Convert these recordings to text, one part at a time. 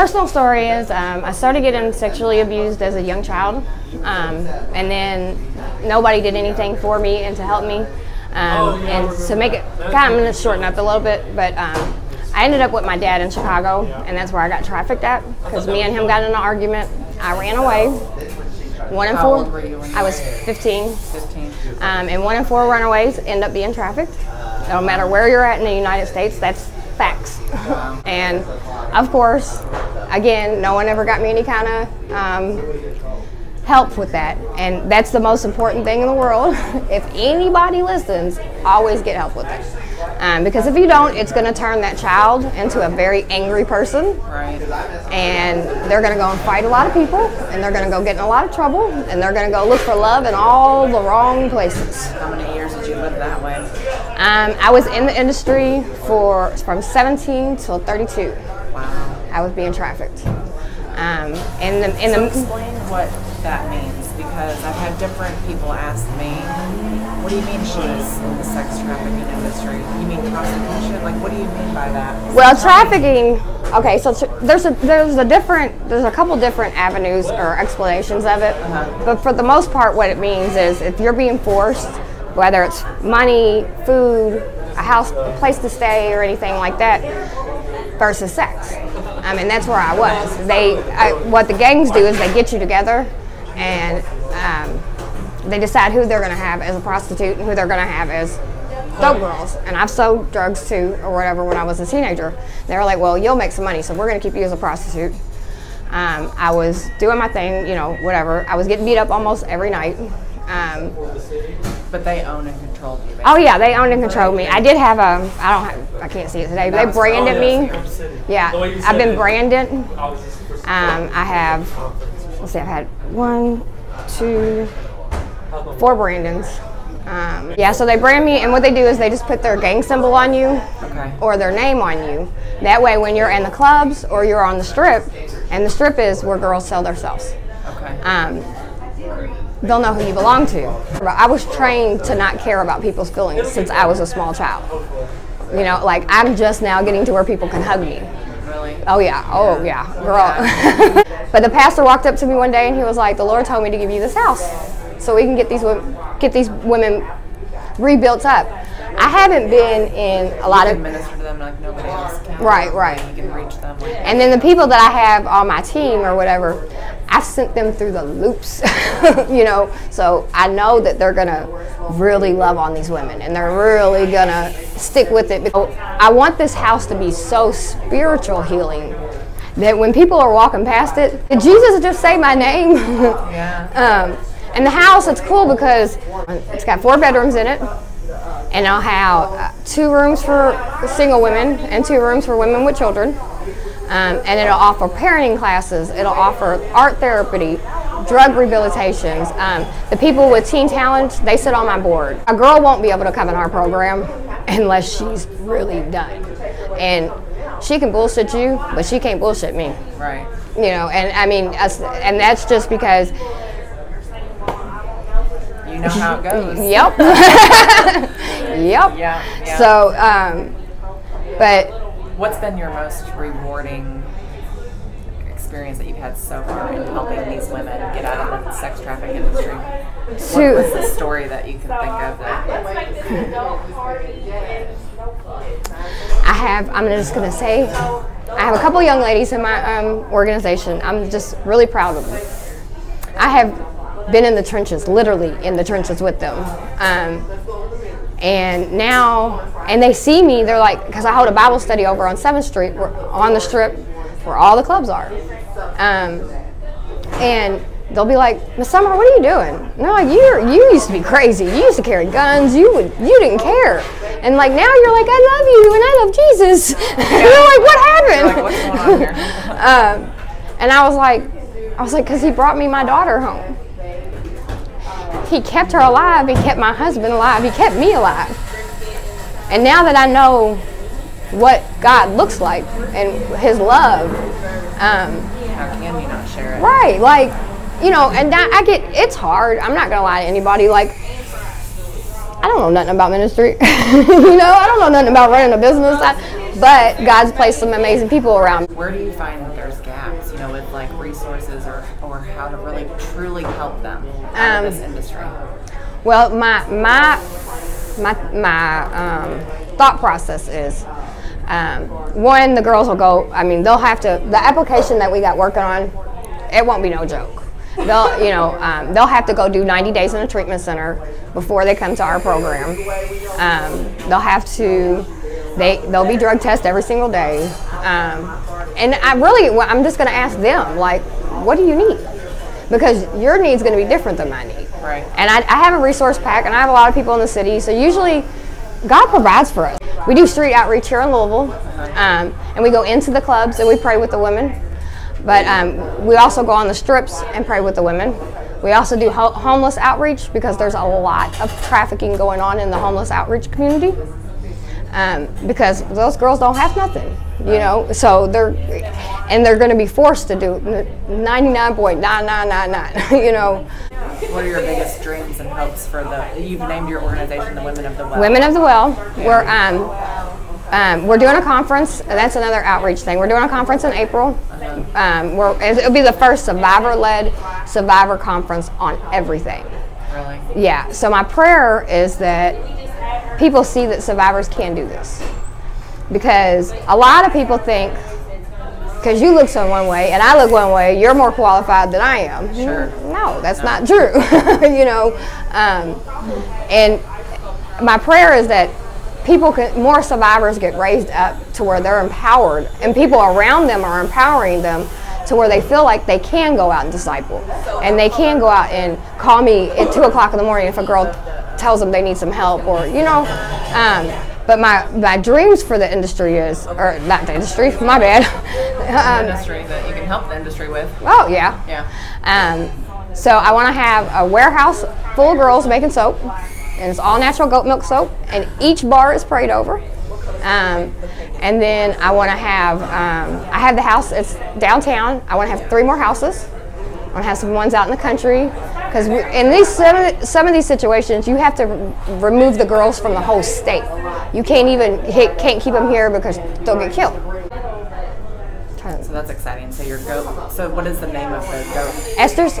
personal story is I started getting sexually abused as a young child, and then nobody did anything for me and to help me. And to make it, I'm going to shorten up a little bit, but I ended up with my dad in Chicago, and that's where I got trafficked at, because me and him got in an argument. I ran away. 1 in 4. How old were you when you I was 15. 15. And 1 in 4 runaways end up being trafficked. No matter where you're at in the United States, that's facts. Wow. And of course, again, no one ever got me any kind of help with that. And that's the most important thing in the world. If anybody listens, always get help with it. Because if you don't, it's going to turn that child into a very angry person. Right. And they're going to go and fight a lot of people, and they're going to go get in a lot of trouble, and they're going to go look for love in all the wrong places. How many years did you live that way? I was in the industry from 17 till 32. Wow. I was being trafficked. So explain what that means, because I've had different people ask me, what do you mean she was in the sex trafficking industry? You mean prostitution? Like, what do you mean by that? Well, trafficking, okay, so there's a couple different avenues or explanations of it. But for the most part, what it means is if you're being forced, whether it's money, food, a house, a place to stay, or anything like that, versus sex. And that's where I was. What the gangs do is they get you together, and they decide who they're going to have as a prostitute and who they're going to have as dope girls. And I've sold drugs too, or whatever, when I was a teenager. They were like, well, you'll make some money, so we're going to keep you as a prostitute. I was doing my thing, you know, whatever. I was getting beat up almost every night. But they own and control you, basically. Oh yeah, they owned and controlled me. I did have I can't see it today, but they branded me. Yeah, I've been branded. I have, let's see, I've had 1, 2, 4 brandings. Yeah, so they brand me, and what they do is they just put their gang symbol on you, or their name on you. That way when you're in the clubs or you're on the strip, and the strip is where girls sell themselves. They'll know who you belong to. I was trained to not care about people's feelings since I was a small child. You know, like I'm just now getting to where people can hug me. Really? Oh yeah, girl. But the pastor walked up to me one day and he was like, the Lord told me to give you this house so we can get these women rebuilt up. I haven't been in a lot of minister to them like nobody else can. Right. You can reach them. And then the people that I have on my team or whatever, I've sent them through the loops, you know, so I know that they're gonna really love on these women and they're really gonna stick with it. Because I want this house to be so spiritual healing that when people are walking past it, did Jesus just say my name? Yeah. And the house, it's cool because it's got 4 bedrooms in it. And I'll have 2 rooms for single women and 2 rooms for women with children. And it'll offer parenting classes. It'll offer art therapy, drug rehabilitations. The people with teen talent, they sit on my board. A girl won't be able to come in our program unless she's really done. And she can bullshit you, but she can't bullshit me. Right. You know, and I mean, and that's just because. You know how it goes. Yep. Yep. Yeah. So, but. What's been your most rewarding experience that you've had so far in helping these women get out of the sex trafficking industry? What's the story that you can think of I'm just going to say, I have a couple young ladies in my organization. I'm just really proud of them. I have been in the trenches, literally in the trenches with them. And now, and they see me, they're like, because I hold a Bible study over on 7th Street, on the strip where all the clubs are. And they'll be like, Miss Summer, what are you doing? And they're like, you used to be crazy. You used to carry guns. You didn't care. And like now you're like, I love you and I love Jesus. Yeah. You're like, what happened? You're like, what's going on here? And I was like, because he brought me my daughter home. He kept her alive. He kept my husband alive. He kept me alive. And now that I know what God looks like and His love, how can you not share it? Right, like, you know, and it's hard. I'm not gonna lie to anybody. Like, I don't know nothing about ministry. You know, I don't know nothing about running a business. But God's placed some amazing people around me. Where do you find that there's gaps how to really truly help them out of this industry? Well, my thought process is, one, the girls will go, I mean, they'll have to, the application that we got working on, it won't be no joke. They'll have to go do 90 days in a treatment center before they come to our program. They'll have to, they'll be drug tested every single day. And I'm just going to ask them, like, what do you need? Because your need's going to be different than my need. Right. And I have a resource pack, and I have a lot of people in the city, so usually God provides for us. We do street outreach here in Louisville, and we go into the clubs and we pray with the women. But we also go on the strips and pray with the women. We also do homeless outreach because there's a lot of trafficking going on in the homeless outreach community. Because those girls don't have nothing, you know, so they're going to be forced to do 99.9999, you know. What are your biggest dreams and hopes for you've named your organization the Women of the Well? Women of the Well. We're doing a conference. That's another outreach thing. We're doing a conference in April. It'll be the first survivor-led survivor conference on everything. Really? Yeah. So my prayer is that people see that survivors can do this, because a lot of people think, because you look some one way and I look one way, you're more qualified than I am. Sure. No, that's not true. You know, and my prayer is that more survivors get raised up to where they're empowered, and people around them are empowering them to where they feel like they can go out and disciple, and they can go out and call me at 2 o'clock in the morning if a girl tells them they need some help, or, you know. But my dreams for the industry is, or not the industry, my bad. The industry that you can help the industry with. Oh, yeah. Yeah. So I want to have a warehouse full of girls making soap, and it's all natural goat milk soap, and each bar is prayed over. And then I want to have, I have the house, it's downtown. I want to have 3 more houses. I want to have some ones out in the country, because in some of these situations, you have to remove the girls from the whole state. You can't keep them here because they'll get killed. So that's exciting. So your goat. So what is the name of the goat? Esther's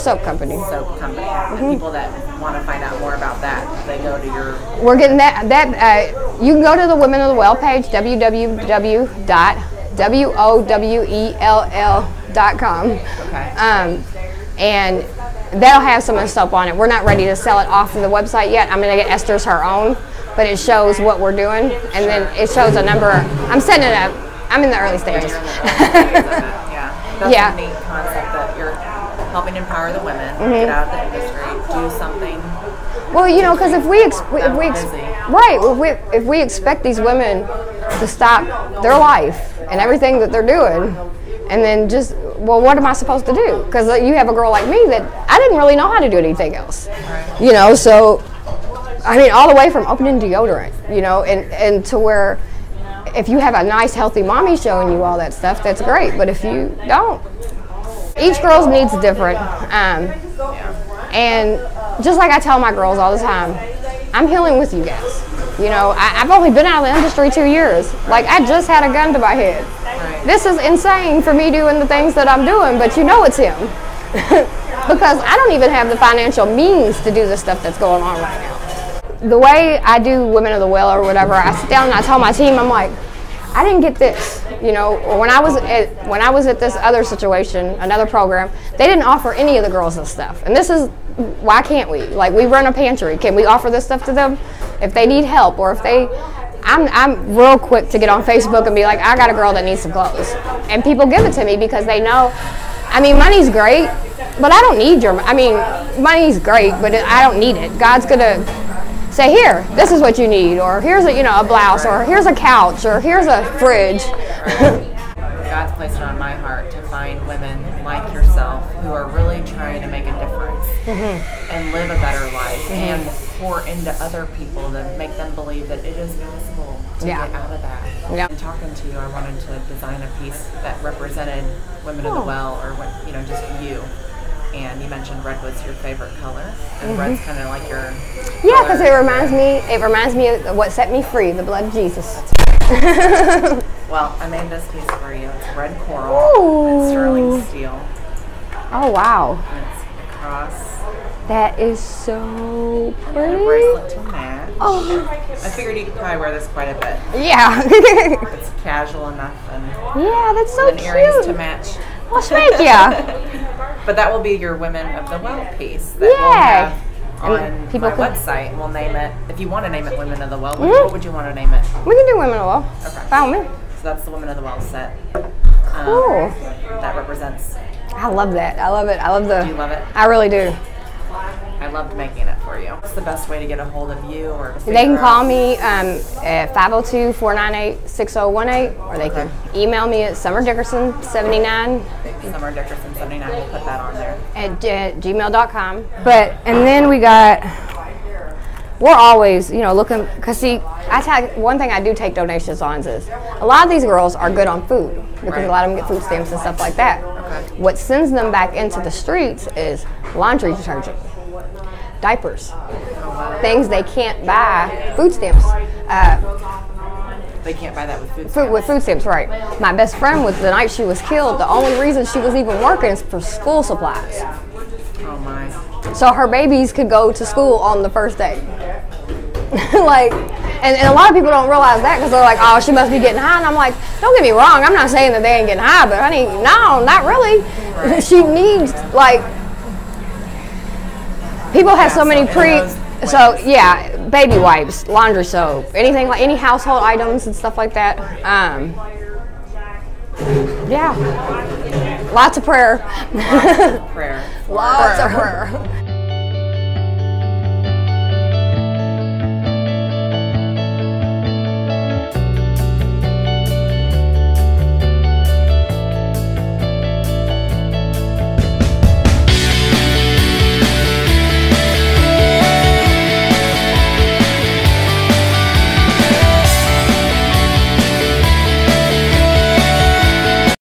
Soap Company. Soap Company. Mm-hmm. People that want to find out more about that, they go to your. We're getting that. You can go to the Women of the Well page, www.wowell.com. Okay. And that'll have some of the soap on it. We're not ready to sell it off of the website yet. I'm going to get Esther's her own, but it shows what we're doing, and then it shows a number. I'm setting it up. I'm in the early stages. Yeah, that's a neat concept that you're helping empower the women, get out of the industry, do something. Well, you know, because if we expect these women to stop their life and everything that they're doing, and then just, well, what am I supposed to do? Because you have a girl like me that I didn't really know how to do anything else. Right. You know, so I mean, all the way from opening deodorant, you know, and to where, if you have a nice, healthy mommy showing you all that stuff, that's great. But if you don't, each girl's needs different. And just like I tell my girls all the time, I'm healing with you guys. You know, I've only been out of the industry 2 years. Like, I just had a gun to my head. This is insane for me doing the things that I'm doing, but you know it's him. Because I don't even have the financial means to do the stuff that's going on right now. The way I do Women of the Well or whatever, I sit down and I tell my team, I'm like, I didn't get this, you know. Or when I was at this other situation, another program, they didn't offer any of the girls this stuff. And this is, why can't we? Like, we run a pantry. Can we offer this stuff to them if they need help, or if they? I'm real quick to get on Facebook and be like, I got a girl that needs some clothes, and people give it to me because they know. I mean, money's great, but I don't need your. I mean, money's great, but I don't need it. God's gonna say, here, this is what you need, or here's a blouse, or here's a couch, or here's a fridge. God's placed it on my heart to find women like yourself who are really trying to make a difference and live a better life and pour into other people to make them believe that it is possible to get out of that. In talking to you, I wanted to design a piece that represented Women of the Well, or just you. And you mentioned redwood's your favorite color, and red's kind of like your because it reminds me of what set me free, the blood of Jesus. Well, I made this piece for you. It's red coral and sterling steel. Oh, wow. And it's across. That is so And a pretty. bracelet to match. Oh. I figured you could probably wear this quite a bit. Yeah. It's casual enough and Yeah, that's so and earrings cute. to match. Well, thank you. But that will be your Women of the Well piece that Yeah. we'll have on And people my can- website. We'll name it. If you want to name it Women of the Well, what would you want to name it? We can do women well. Okay. Found me. So that's the Women of the Well set. Cool. That represents. I love that. I love it. I love the. Do you love it? I really do. I loved making it for you. What's the best way to get a hold of you or to They can figure call out- me at 502-498-6018, or they can email me at summerdickerson79 Summer Dickerson 79. We'll put that on there. at gmail.com. But, and then we're always, looking, because see, one thing I do take donations on is a lot of these girls are good on food, because a lot of them get food stamps and stuff like that. Okay. What sends them back into the streets is laundry detergent, diapers, things they can't buy, food stamps. They can't buy that with food. With food stamps, right. My best friend was, the night she was killed, the only reason she was even working is for school supplies. Oh my. So her babies could go to school on the first day. And a lot of people don't realize that, because they're like, oh, she must be getting high. And I'm like, don't get me wrong, I'm not saying that they ain't getting high, but honey, no, not really. Right. She needs, people have so many baby wipes, laundry soap, anything like any household items and stuff like that. Yeah, lots of prayer. Prayer. Lots of prayer.